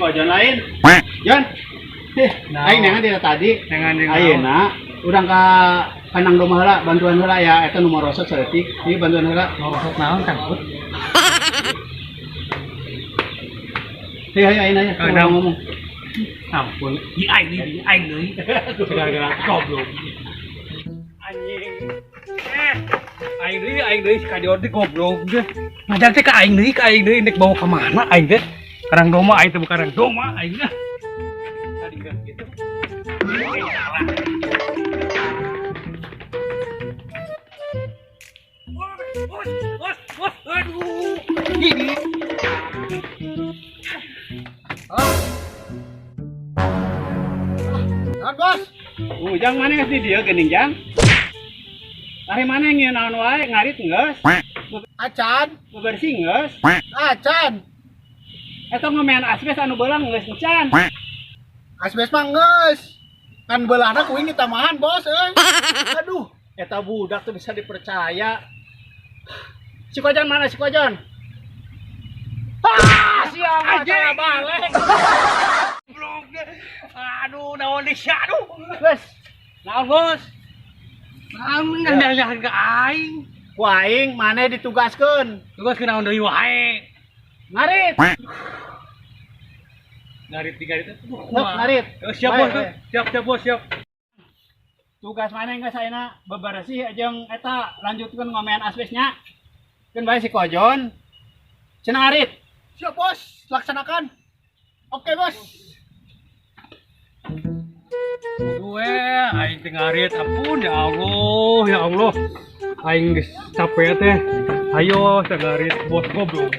ko Jon lain. Jon. Aing nengan dia tadi. Ayeuna urang ka kandang domah heula bantuan heula ya eta nu morosot saeutik. Ieu bantuan heula. Morosot naon Kang Put? Hei ayeuna nya ngomong. Ampun, aing deui. Gara-gara goblok. Anjing. Aing deui ka Jordi goblok ge. Ngajak teh ka aing deui nek bawa ka mana aing teh? Karang doma aing teh bukan karang doma aing teh. Tadi kan gitu. Aduh. Gini. Bos. Ujang mana geus di dieu geuning Jang? Ari mana yang naon wae ngarit geus? Acan, Bebersih geus? acan. Eta ngomean asbes anu beulang geus encan. Asbes mah geus. Kan beulahna kuing ditamahan, Bos, euy. Aduh, Eta budak tuh bisa dipercaya. Si Kojon mana si Kojon? Ah, siang aja balik. Aduh, naon di aduh. Bos, naon bos? Naon ngandahan ka aing. Ku aing mana ditugaskeun? Tugas ke naon deui wae. Ngarit. Ngarit tiga itu. Ngarit. Siap bos tuh. Siap bos, siap. Tugas mana geus ayeuna bebersih jeung eta lanjutkeun ngomean asbesnya. Keun bae si Kojon. Cenah ngarit. siap, Bos. Laksanakan. Oke, Bos. Gue aing teh ngarit ampun ya Allah. Aing geus capek teh. Ayo teh ngarit bos goblok.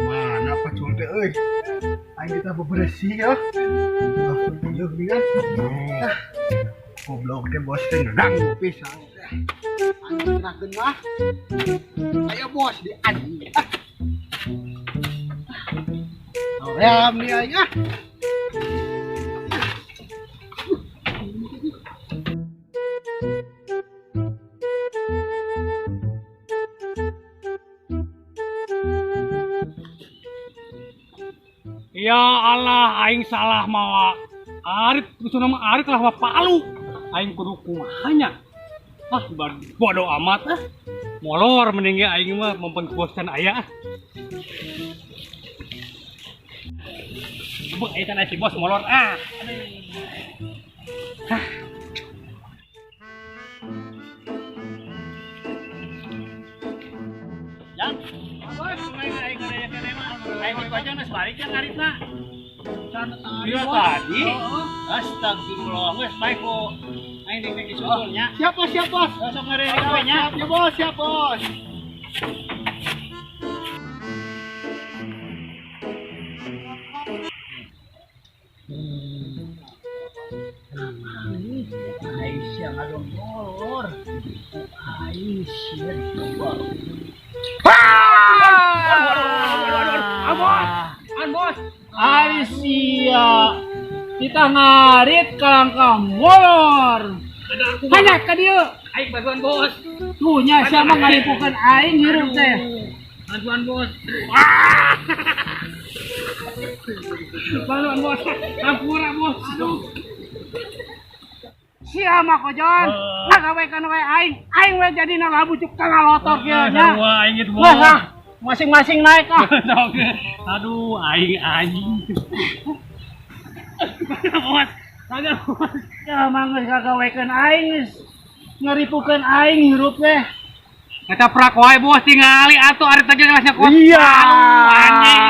Mana apa coba euy. Aing kita bebersih ya. Yuk kan. Goblok teh Bos teh ngedang pisan. Anjing nakeun mah. Ayo Bos di anjing. Ram nih aja. Ya Allah, aing salah mawa. Arit kusuna mah arit lah palu. Aing kudu kumahanya. Bodoh amat ah. Molor mending ge aing mah memperkuaskan aya. Beuh eta na si bos molor ah. Jang. Bos, aing aing Kojon geus balik ya ngaritna. Iya tadi. Astagfirullah, geus baik kok. Aing dek disusulnya. Siap Bos, siap Bos. Sok ngarere we nya. Siap Bos, siap Bos. Aisyah ngadon molor. Aisyah. Bos. Aisyah. Kita ngarit kalangkah molor. Hanya ka dieu. Aing bantuan bos. Tuh nya sia mah ngalipukeun aing hirup teh. Bantuan bos. Bantuan bos. Hampura bos. Aduh. Sia mah Kojon. Ngagawekeun we aing. Aing we jadi ngalabucuk ka ngalotor kieu nya. Aing itu bos. Masing-masing naik ah. Aduh, aing. Bos. Kagak bos. Ya mangga ngagawekeun aing geus ngaripukeun aing hirup teh. Eta prak wae bos tingali atuh ari teh kelasnya kos. Iya. Anjing.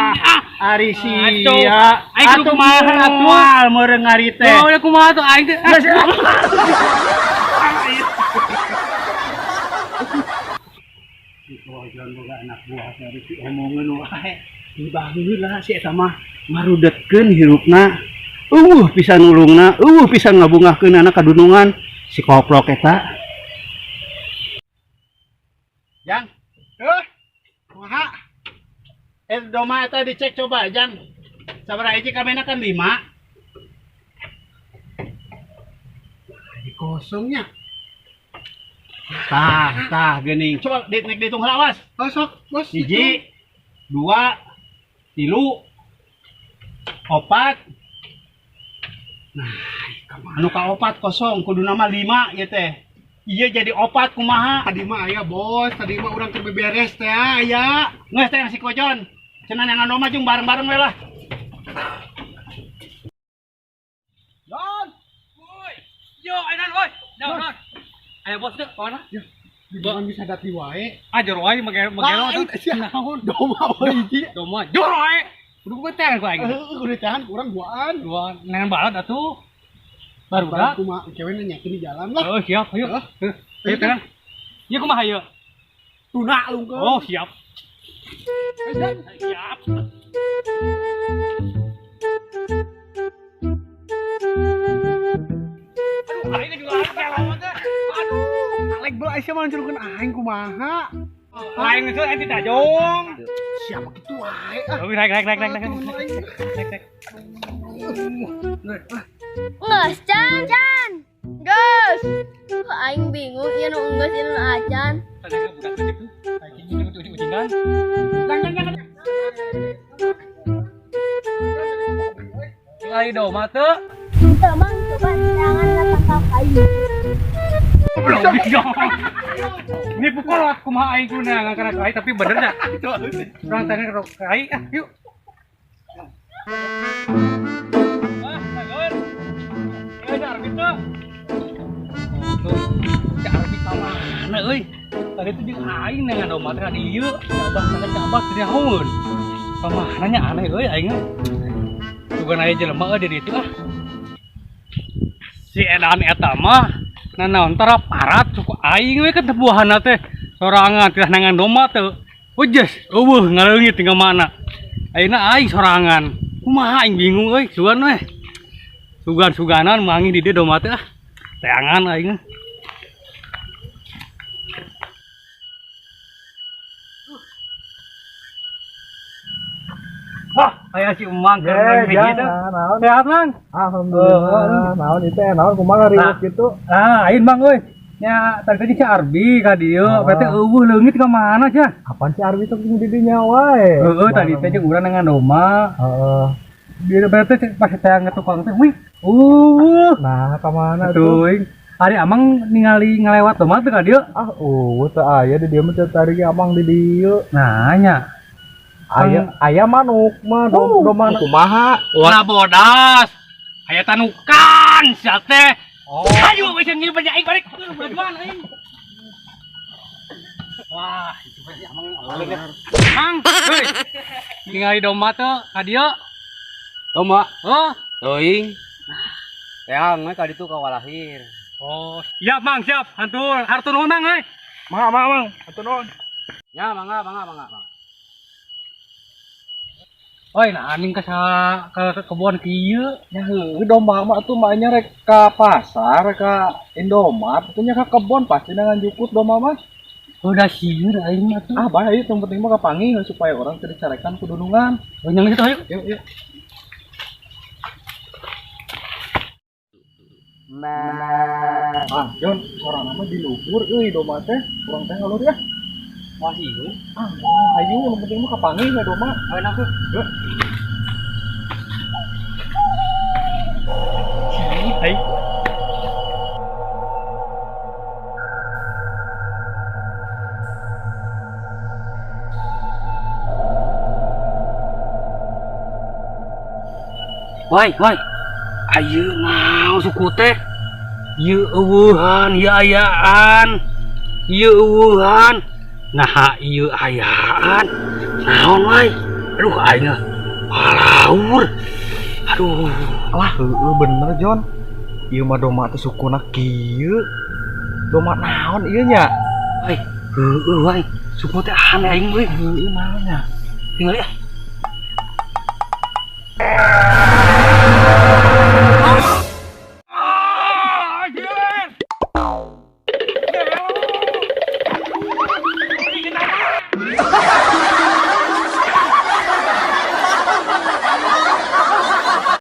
Ari sia. Aing kudu kumaha atuh meureun ngari teh. Oh, udah kumaha tuh aing teh. Kojon boga anak buah dari si omongeun wae. Dibaheula si eta mah marudetkeun hirupna. Pisan nulungna, pisan ngabungahkeun anak kadunungan si koplok eta. Jang. Kumaha? Doma eta dicek coba, Jang. Sabaraha hiji kamena kan 5. Di kosongnya. Tah geuning. Coba nek dihitung heula awas. Sok, Bos. 1, 2, 3, Opat. Nah, anu ka opat kosong kudu nama 5 ya teh. Iya jadi opat kumaha. Tadi mah aya bos, tadi mah urang keur beberes teh aya. Nges teh si Kojon. Cenah yang anu mah jeung bareng-bareng we lah. Don. Woi. Yo, Aidan woi. Don. Ayo bos deh, mana? Jangan bisa dati wae. Ajar wae magelo Naon doma wae iki. Doma jor wae. Kudu beteng ku aing. Udah tahan kurang buaan. Dua nengan balad atuh. Baru dah. Kumaha cewek nanyakeun di jalan lah. Oh, siap. Ayo. Ayo kan. Ieu kumaha ieu? Tuna lungkeun. Oh, siap. Siap. Aduh, aing juga kelewat teh. Aduh. Lek beulah sia mah ncurukeun aing kumaha. Lain itu ente tajong. Siapa kitu wae. Oh, naik. Nges, Can. Gus. Kok aing bingung ieu nu enggeus ieu nu acan. Tadi budak tadi tuh. Kayak gini ucing-ucingan. Jangan. Ngalih doma teu. Teu mang coba jangan kata kayu. Belum bisa. Ini pukul kumaha aing kuna ngangkat kai tapi bener dah. Orang tanya kai yuk. Sagar. Ya jar gitu. Tuh, jar di mana euy? Tadi tuh jeung aing nengan domba teh di ieu, cabah teh haun. Pamana nya aneh euy aing. Bukan aya jelema di ditu ah. Si edan eta mah nanaon tara parat suku aing we kan buahana teh sorangan teh nangan domba teh ujes eueuh ngaleungit tinggal mana ayeuna aing sorangan kumaha aing bingung euy sugan we sugan-suganan mangi di dieu domba teh ah teangan aing wah aya si Emang keur gitu sehat Mang Alhamdulillah. Naon itu naon kumaha riweuh kitu? aing Mang euy nya tadi si Arbi ka dieu berarti eueuh leungit ka mana sia Apaan si Arwi tuh di dinya wae? heeh tadi teh jeung urang dengan domba Heeh. dia berarti pas saya ngetukang teh wih Nah, ka mana tuh hari amang ningali ngelewat domba teh ka dieu Teu aya di dieu mah teu tadi amang di dieu. nah nya Aya manuk mah domba kumaha? Wah bodas aya tanukan sia teh ayo wis ngieu banyak aing balik berjuang aing wah itu berarti amang Mang heuy ningali domba teh ka dieu Domba. oh Teuing. Teang we ka ditu ka walahir. oh siap Mang siap hantur hartur nuhun Mang euy Mang, atuh nuhun. Ya, mangga. oi nah aning ka kebon kieu Ya heueuh domba mah atuh mah nya rek ka pasar ka Indomaret atuh nya ka kebon pasti nangan jukut domba mah. udah sieun aing mah tuh Bae ieu yang penting mah kapangi supaya orang teu dicarekan ku dunungan. oh nyang itu ayo Yuk. Jon, orang nama di luhur euy domba teh. Urang teh ngalur ya. wah ieu Ayo yang penting mah kapangi we domba. ayo nang tuh Yuk. hai Woi, ayo mau suku teh, ieu eueuhan, ieu ayaan, ieu eueuhan, nah ieu ayaan, naon woi, aduh aing palaur, aduh, Alah heueuh bener Jon. Ieu mah domba teh sukuna kieu. Domba naon ieu nya? woi, suku teh aneh aing woi, Heueuh naon nya? tinggal ya.